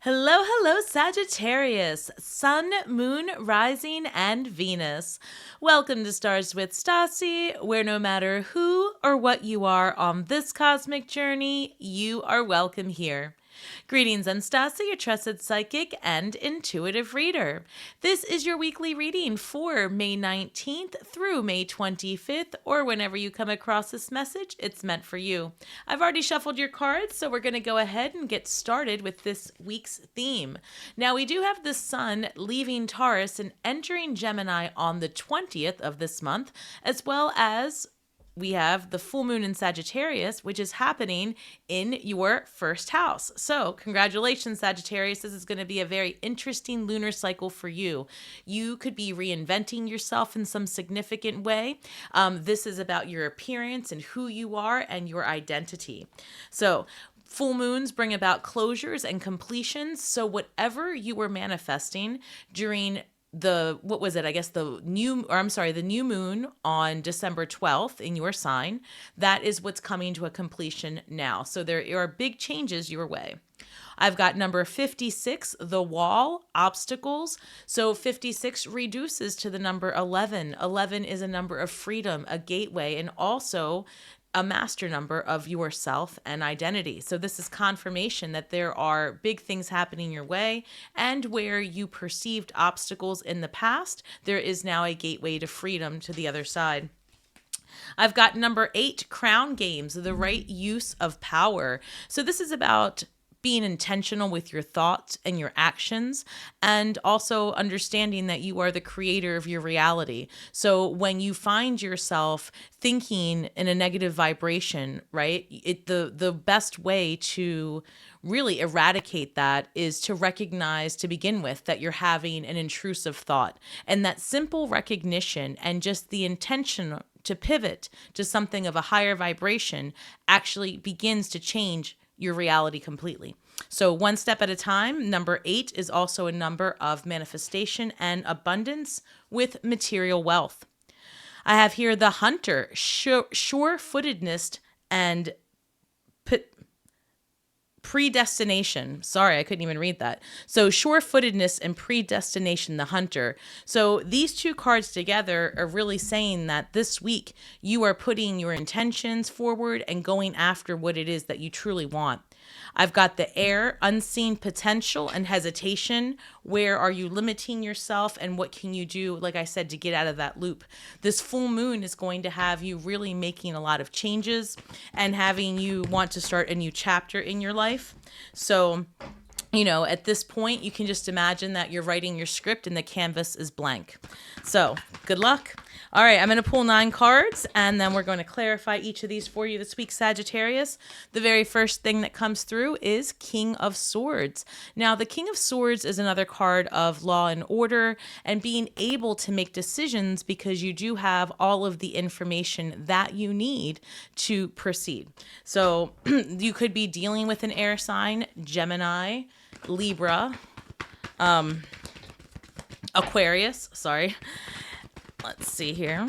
Hello, hello, Sagittarius, Sun, Moon, Rising, and Venus. Welcome to Stars with Stasi, where no matter who or what you are on this cosmic journey, you are welcome here. Greetings, I'm Stasi, your trusted psychic and intuitive reader. This is your weekly reading for May 19th through May 25th, or whenever you come across this message, it's meant for you. I've already shuffled your cards, so we're going to go ahead and get started with this week's theme. Now, we do have the Sun leaving Taurus and entering Gemini on the 20th of this month, as well as we have the full moon in Sagittarius, which is happening in your first house. So congratulations, Sagittarius. This is going to be a very interesting lunar cycle for you. You could be reinventing yourself in some significant way. This is about your appearance and who you are and your identity. So full moons bring about closures and completions. So whatever you were manifesting during the new moon on December 12th in your sign, that is what's coming to a completion now. So there are big changes your way. I've got number 56, the wall, obstacles. So 56 reduces to the number 11. 11 is a number of freedom, a gateway, and also a master number of yourself and identity. So this is confirmation that there are big things happening your way, and where you perceived obstacles in the past, there is now a gateway to freedom to the other side. I've got number 8, crown games, the right use of power. So this is about being intentional with your thoughts and your actions, and also understanding that you are the creator of your reality. So when you find yourself thinking in a negative vibration, right, the best way to really eradicate that is to recognize to begin with that you're having an intrusive thought. And that simple recognition and just the intention to pivot to something of a higher vibration actually begins to change your reality completely. So one step at a time. Number 8 is also a number of manifestation and abundance with material wealth. I have here the hunter, sure-footedness and predestination. Sorry, I couldn't even read that. So sure-footedness and predestination, the hunter. So these two cards together are really saying that this week you are putting your intentions forward and going after what it is that you truly want. I've got the air, unseen potential and hesitation. Where are you limiting yourself, and what can you do, like I said, to get out of that loop? This full moon is going to have you really making a lot of changes and having you want to start a new chapter in your life. So, at this point, you can just imagine that you're writing your script and the canvas is blank. So good luck. All right, I'm going to pull 9 cards, and then we're going to clarify each of these for you this week, Sagittarius. The very first thing that comes through is King of Swords. Now, the King of Swords is another card of law and order and being able to make decisions because you do have all of the information that you need to proceed. So you could be dealing with an air sign, Gemini, Libra, Aquarius, sorry. Let's see here.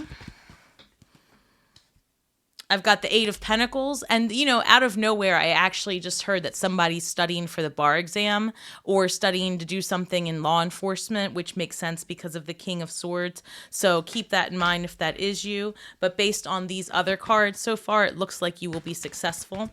I've got the 8 of Pentacles, and out of nowhere, I actually just heard that somebody's studying for the bar exam or studying to do something in law enforcement, which makes sense because of the King of Swords. So keep that in mind if that is you. But based on these other cards so far, it looks like you will be successful.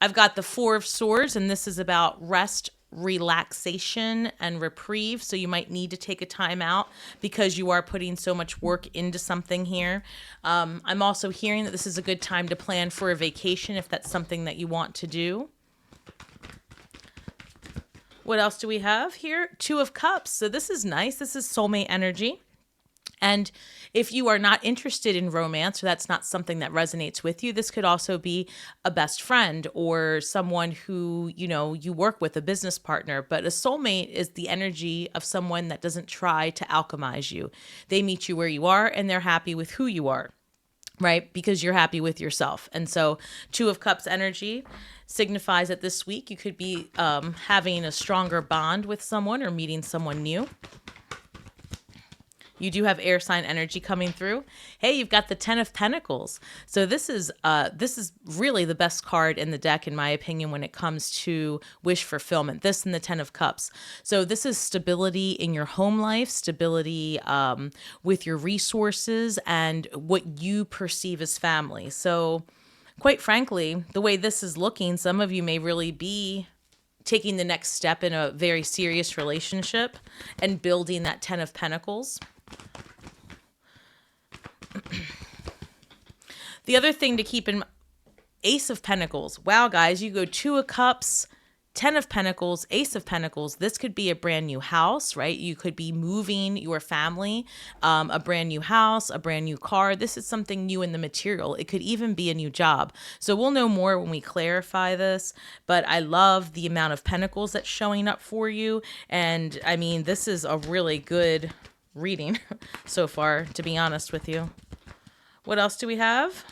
I've got the 4 of Swords, and this is about rest, relaxation, and reprieve. So you might need to take a time out because you are putting so much work into something here. I'm also hearing that this is a good time to plan for a vacation if that's something that you want to do. What else do we have here? 2 of Cups. So this is nice. This is soulmate energy. And if you are not interested in romance, or that's not something that resonates with you, this could also be a best friend or someone who, you work with, a business partner. But a soulmate is the energy of someone that doesn't try to alchemize you. They meet you where you are, and they're happy with who you are, right? Because you're happy with yourself. And so 2 of Cups energy signifies that this week you could be having a stronger bond with someone or meeting someone new. You do have air sign energy coming through. Hey, you've got the 10 of Pentacles. So this is really the best card in the deck, in my opinion, when it comes to wish fulfillment. This and the 10 of Cups. So this is stability in your home life, stability with your resources, and what you perceive as family. So quite frankly, the way this is looking, some of you may really be taking the next step in a very serious relationship and building that 10 of Pentacles. The other thing to keep in Ace of Pentacles. Wow, guys, you go 2 of Cups, 10 of Pentacles, Ace of Pentacles. This could be a brand new house, right? You could be moving your family, a brand new house, a brand new car. This is something new in the material. It could even be a new job. So we'll know more when we clarify this, but I love the amount of pentacles that's showing up for you. And I mean, this is a really good reading so far, to be honest with you. What else do we have?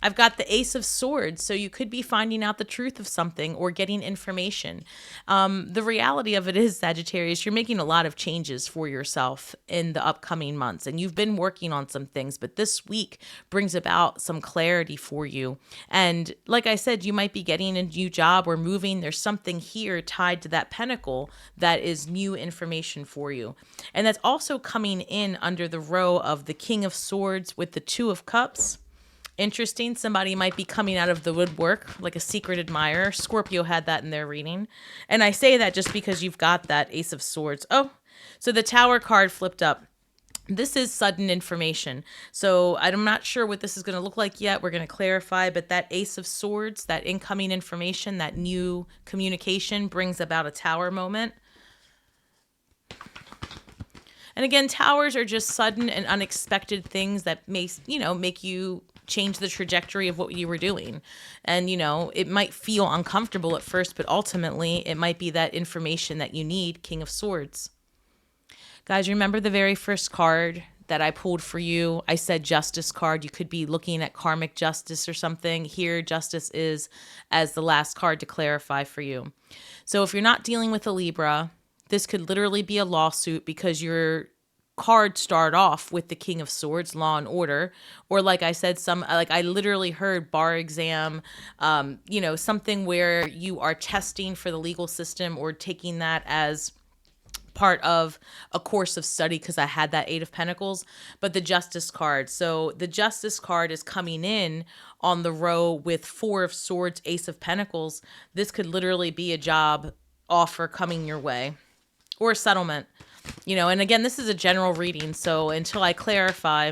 I've got the Ace of Swords, so you could be finding out the truth of something or getting information. The reality of it is, Sagittarius, you're making a lot of changes for yourself in the upcoming months, and you've been working on some things, but this week brings about some clarity for you. And like I said, you might be getting a new job or moving. There's something here tied to that pentacle that is new information for you. And that's also coming in under the row of the King of Swords with the 2 of Cups. Interesting. Somebody might be coming out of the woodwork, like a secret admirer. Scorpio had that in their reading. And I say that just because you've got that Ace of Swords. Oh, so the Tower card flipped up. This is sudden information. So I'm not sure what this is going to look like yet. We're going to clarify, but that Ace of Swords, that incoming information, that new communication brings about a Tower moment. And again, Towers are just sudden and unexpected things that may, make you change the trajectory of what you were doing. And, it might feel uncomfortable at first, but ultimately it might be that information that you need, King of Swords. Guys, remember the very first card that I pulled for you? I said Justice card. You could be looking at karmic justice or something. Here, Justice is as the last card to clarify for you. So if you're not dealing with a Libra, this could literally be a lawsuit because your card start off with the King of Swords, law and order, or like I said, I literally heard bar exam, something where you are testing for the legal system or taking that as part of a course of study, because I had that 8 of Pentacles, but the Justice card. So the Justice card is coming in on the row with 4 of Swords, Ace of Pentacles. This could literally be a job offer coming your way or a settlement. And again, this is a general reading, so until I clarify,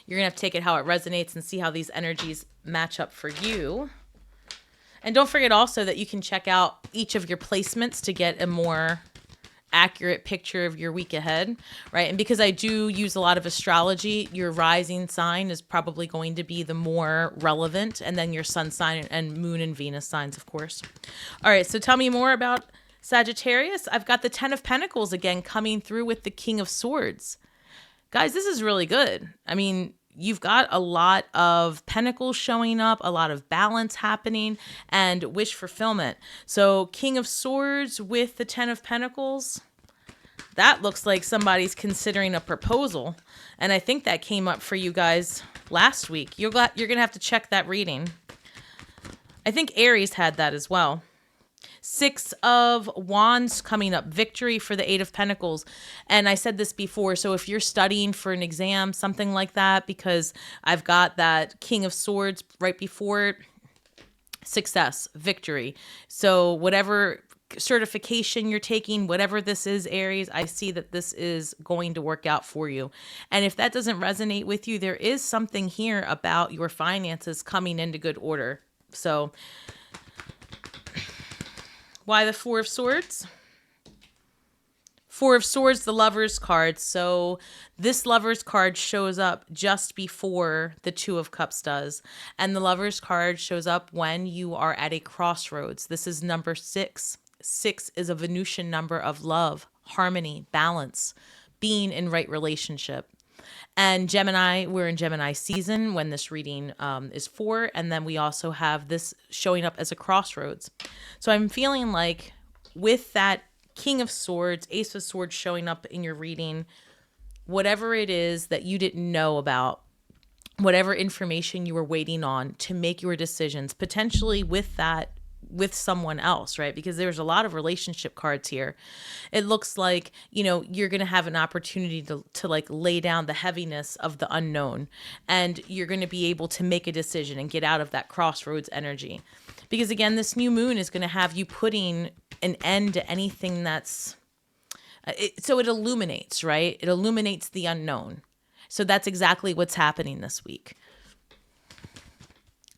you're going to have to take it how it resonates and see how these energies match up for you. And don't forget also that you can check out each of your placements to get a more accurate picture of your week ahead, right? And because I do use a lot of astrology, your rising sign is probably going to be the more relevant, and then your sun sign and moon and Venus signs, of course. All right, so tell me more about Sagittarius. I've got the 10 of Pentacles again coming through with the King of Swords. Guys, this is really good. I mean, you've got a lot of pentacles showing up, a lot of balance happening, and wish fulfillment. So King of Swords with the 10 of Pentacles, that looks like somebody's considering a proposal. And I think that came up for you guys last week. You're going to have to check that reading. I think Aries had that as well. 6 of Wands coming up, victory for the 8 of Pentacles. And I said this before, so if you're studying for an exam, something like that, because I've got that King of Swords right before it, success, victory. So whatever certification you're taking, whatever this is, Aries, I see that this is going to work out for you. And if that doesn't resonate with you, there is something here about your finances coming into good order. So why the 4 of Swords? 4 of Swords, the Lover's card. So this Lover's card shows up just before the 2 of Cups does. And the Lover's card shows up when you are at a crossroads. This is number 6. 6 is a Venusian number of love, harmony, balance, being in right relationship. And Gemini, we're in Gemini season when this reading is for, and then we also have this showing up as a crossroads. So I'm feeling like with that King of Swords, Ace of Swords showing up in your reading, whatever it is that you didn't know about, whatever information you were waiting on to make your decisions, potentially with someone else, right? Because there's a lot of relationship cards here. It looks like, you're going to have an opportunity to like lay down the heaviness of the unknown, and you're going to be able to make a decision and get out of that crossroads energy. Because again, this new moon is going to have you putting an end to anything that's, so it illuminates, right? It illuminates the unknown. So that's exactly what's happening this week.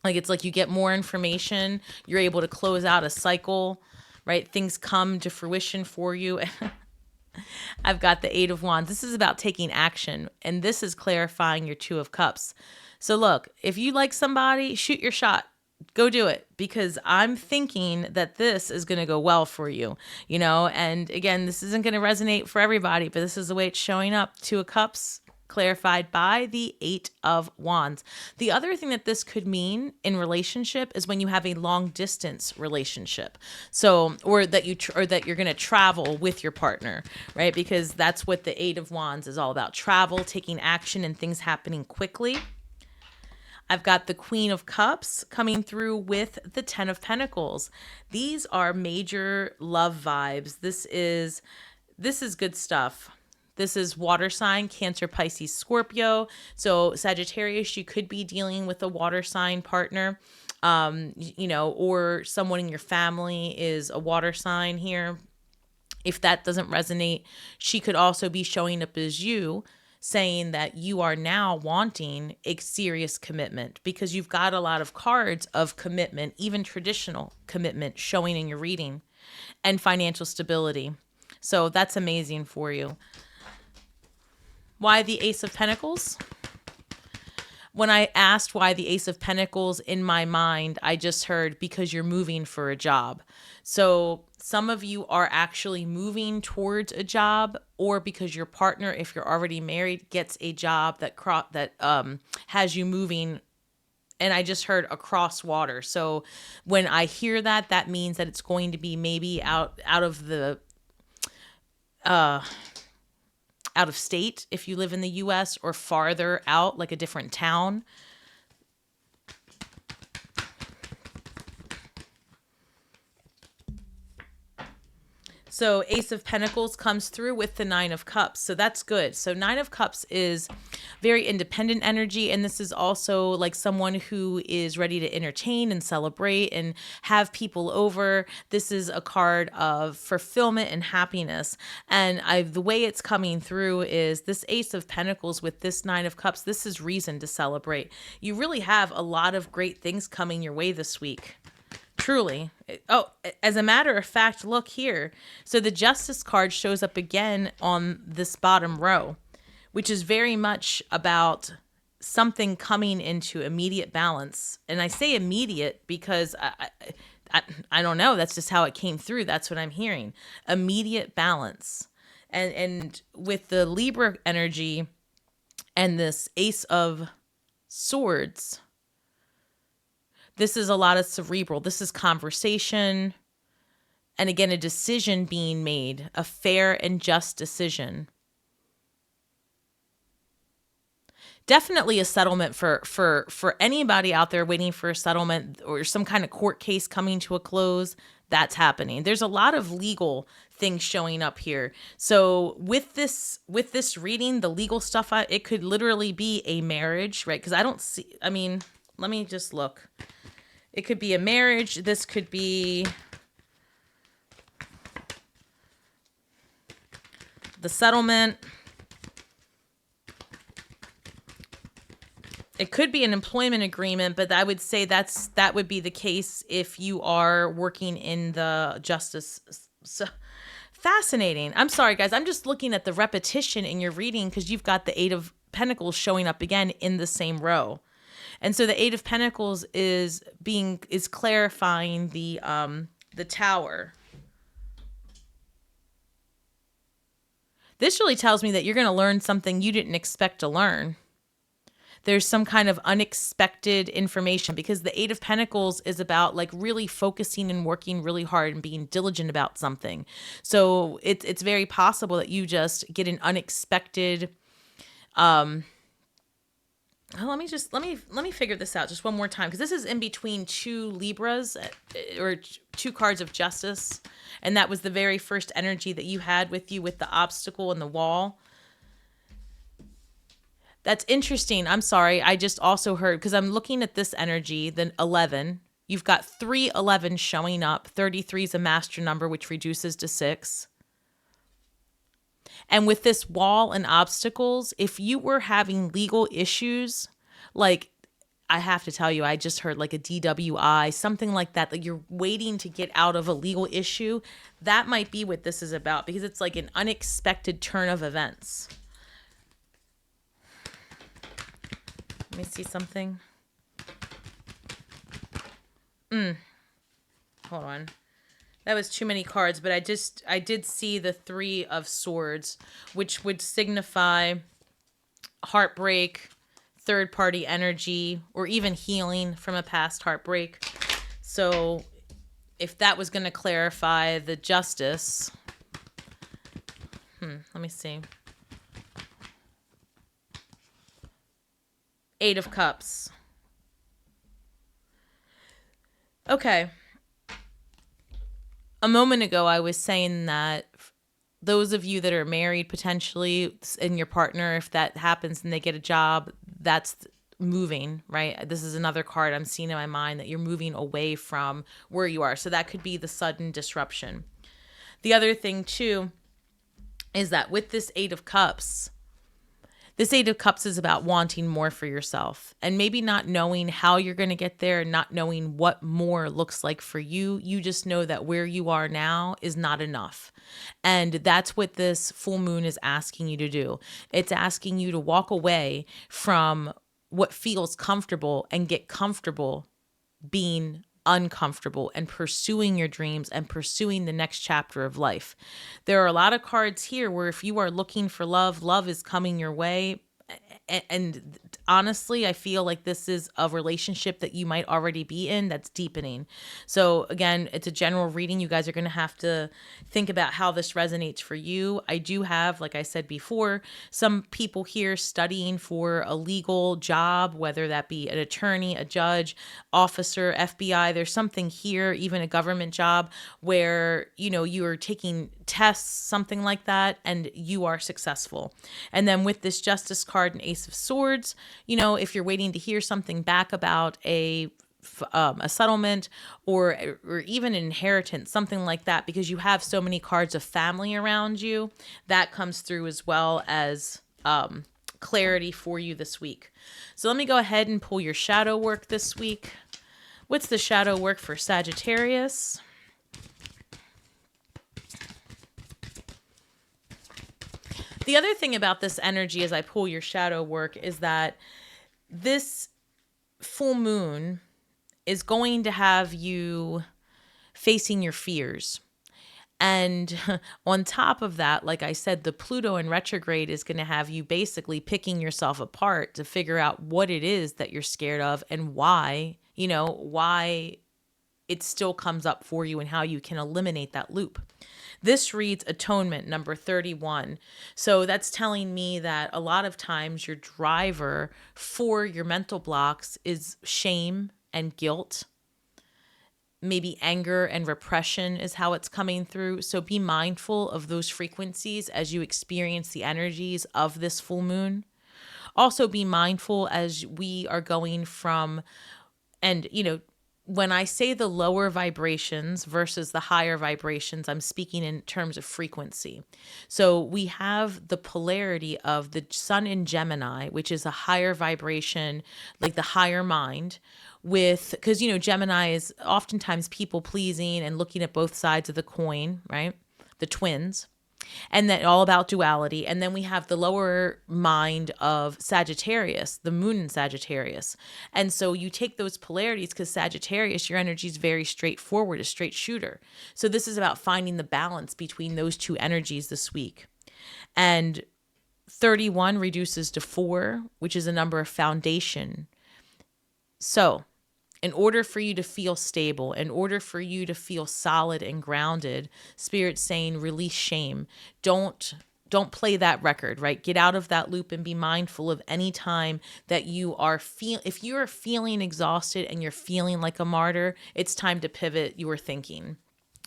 Like, it's like you get more information, you're able to close out a cycle, right? Things come to fruition for you. I've got the 8 of Wands. This is about taking action, and this is clarifying your 2 of Cups. So look, if you like somebody, shoot your shot. Go do it, because I'm thinking that this is going to go well for you, and again, this isn't going to resonate for everybody, but this is the way it's showing up. 2 of Cups, clarified by the 8 of Wands. The other thing that this could mean in relationship is when you have a long distance relationship. So, or that you're going to travel with your partner, right? Because that's what the 8 of Wands is all about. Travel, taking action, and things happening quickly. I've got the Queen of Cups coming through with the 10 of Pentacles. These are major love vibes. This is good stuff. This is water sign, Cancer, Pisces, Scorpio. So Sagittarius, you could be dealing with a water sign partner, or someone in your family is a water sign here. If that doesn't resonate, she could also be showing up as you, saying that you are now wanting a serious commitment, because you've got a lot of cards of commitment, even traditional commitment showing in your reading, and financial stability. So that's amazing for you. Why the Ace of Pentacles? When I asked why the Ace of Pentacles, in my mind, I just heard because you're moving for a job. So some of you are actually moving towards a job, or because your partner, if you're already married, gets a job that has you moving. And I just heard across water. So when I hear that, that means that it's going to be maybe out of the out of state if you live in the US, or farther out, like a different town. So Ace of Pentacles comes through with the 9 of Cups. So that's good. So 9 of Cups is very independent energy. And this is also like someone who is ready to entertain and celebrate and have people over. This is a card of fulfillment and happiness. And the way it's coming through is this Ace of Pentacles with this 9 of Cups. This is reason to celebrate. You really have a lot of great things coming your way this week. Truly. Oh, as a matter of fact, look here. So the Justice card shows up again on this bottom row, which is very much about something coming into immediate balance. And I say immediate because I don't know. That's just how it came through. That's what I'm hearing. Immediate balance. And with the Libra energy and this Ace of Swords, this is a lot of cerebral. This is conversation. And again, a decision being made, a fair and just decision. Definitely a settlement for anybody out there waiting for a settlement or some kind of court case coming to a close. That's happening. There's a lot of legal things showing up here. So with this reading, the legal stuff, it could literally be a marriage, right? Because let me just look. It could be a marriage. This could be the settlement. It could be an employment agreement, but I would say that would be the case if you are working in the justice. So, fascinating. I'm sorry, guys. I'm just looking at the repetition in your reading because you've got the 8 of Pentacles showing up again in the same row. And so the 8 of Pentacles is clarifying the Tower. This really tells me that you're going to learn something you didn't expect to learn. There's some kind of unexpected information because the 8 of Pentacles is about like really focusing and working really hard and being diligent about something. So it's very possible that you just get an unexpected Let me figure this out just one more time, because this is in between two Libras, or two cards of justice, and that was the very first energy that you had with you with the obstacle and the wall. That's interesting. I'm sorry. I just also heard, because I'm looking at this energy, then 11. You've got 311 showing up. 33 is a master number, which reduces to 6. And with this wall and obstacles, if you were having legal issues, like, I have to tell you, I just heard like a DWI, something like that, like you're waiting to get out of a legal issue, that might be what this is about, because it's like an unexpected turn of events. Let me see something. Hold on. That was too many cards, but I did see the 3 of Swords, which would signify heartbreak, third party energy, or even healing from a past heartbreak. So if that was going to clarify the justice, let me see. 8 of Cups. Okay. A moment ago, I was saying that those of you that are married potentially, and your partner, if that happens and they get a job, that's moving, right? This is another card I'm seeing in my mind, that you're moving away from where you are. So that could be the sudden disruption. The other thing too is that with this 8 of Cups, this 8 of Cups is about wanting more for yourself, and maybe not knowing how you're going to get there, not knowing what more looks like for you. You just know that where you are now is not enough. And that's what this full moon is asking you to do. It's asking you to walk away from what feels comfortable and get comfortable being uncomfortable and pursuing your dreams and pursuing the next chapter of life. There are a lot of cards here where if you are looking for love, love is coming your way. And honestly, I feel like this is a relationship that you might already be in that's deepening. So again, it's a general reading. You guys are going to have to think about how this resonates for you. I do have, like I said before, some people here studying for a legal job, whether that be an attorney, a judge, officer, FBI. There's something here, even a government job, where, you know, you are taking tests, something like that, and you are successful. And then with this Justice card and Ace of Swords, you know, if you're waiting to hear something back about a settlement or even an inheritance, something like that, because you have so many cards of family around you, that comes through, as well as clarity for you this week. So let me go ahead and pull your shadow work this week. What's the shadow work for Sagittarius? The other thing about this energy as I pull your shadow work is that this full moon is going to have you facing your fears. And on top of that, like I said, the Pluto in retrograde is going to have you basically picking yourself apart to figure out what it is that you're scared of and why, you know, why it still comes up for you and how you can eliminate that loop. This reads Atonement, number 31. So that's telling me that a lot of times your driver for your mental blocks is shame and guilt. Maybe anger and repression is how it's coming through. So be mindful of those frequencies as you experience the energies of this full moon. Also be mindful as we are going from, and you know, when I say the lower vibrations versus the higher vibrations, I'm speaking in terms of frequency. So we have the polarity of the sun in Gemini, which is a higher vibration, like the higher mind, with, because, you know, Gemini is oftentimes people pleasing and looking at both sides of the coin, right? The twins. And then all about duality. And then we have the lower mind of Sagittarius, the moon in Sagittarius. And so you take those polarities, because Sagittarius, your energy is very straightforward, a straight shooter. So this is about finding the balance between those two energies this week. And 31 reduces to 4, which is a number of foundation. So in order for you to feel stable, in order for you to feel solid and grounded, Spirit's saying release shame. Don't don't play that record, right? Get out of that loop and be mindful of any time that you are if you are feeling exhausted and you're feeling like a martyr, it's time to pivot your thinking.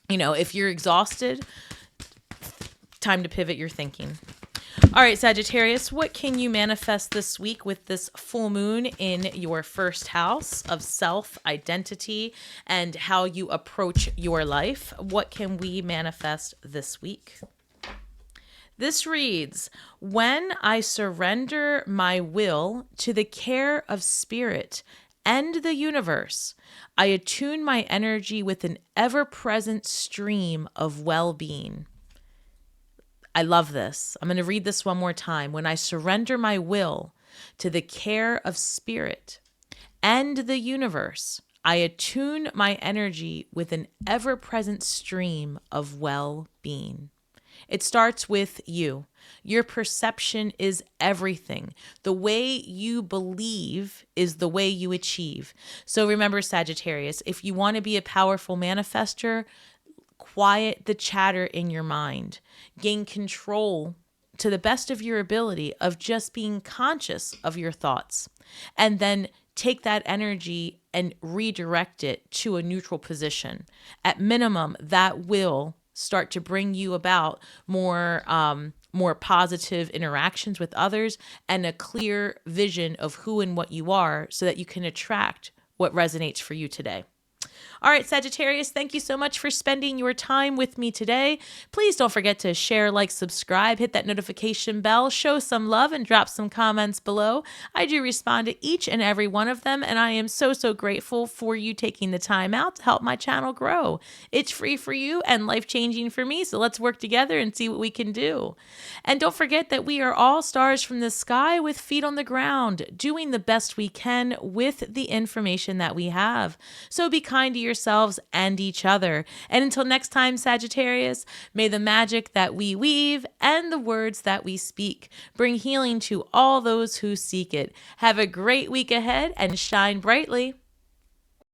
If you're exhausted, time to pivot your thinking. All right, Sagittarius, what can you manifest this week with this full moon in your first house of self, identity, and how you approach your life? What can we manifest this week? This reads, when I surrender my will to the care of spirit and the universe, I attune my energy with an ever-present stream of well-being. I love this. I'm going to read this one more time. When I surrender my will to the care of spirit and the universe, I attune my energy with an ever-present stream of well-being. It starts with you. Your perception is everything. The way you believe is the way you achieve. So remember, Sagittarius, if you want to be a powerful manifester, quiet the chatter in your mind. Gain control to the best of your ability of just being conscious of your thoughts. And then take that energy and redirect it to a neutral position. At minimum, that will start to bring you about more positive interactions with others and a clear vision of who and what you are so that you can attract what resonates for you today. All right, Sagittarius, thank you so much for spending your time with me today. Please don't forget to share, like, subscribe, hit that notification bell, show some love, and drop some comments below. I do respond to each and every one of them, and I am so, so grateful for you taking the time out to help my channel grow. It's free for you and life-changing for me, so let's work together and see what we can do. And don't forget that we are all stars from the sky with feet on the ground, doing the best we can with the information that we have. So be kind to yourselves and each other. And until next time, Sagittarius, may the magic that we weave and the words that we speak bring healing to all those who seek it. Have a great week ahead and shine brightly.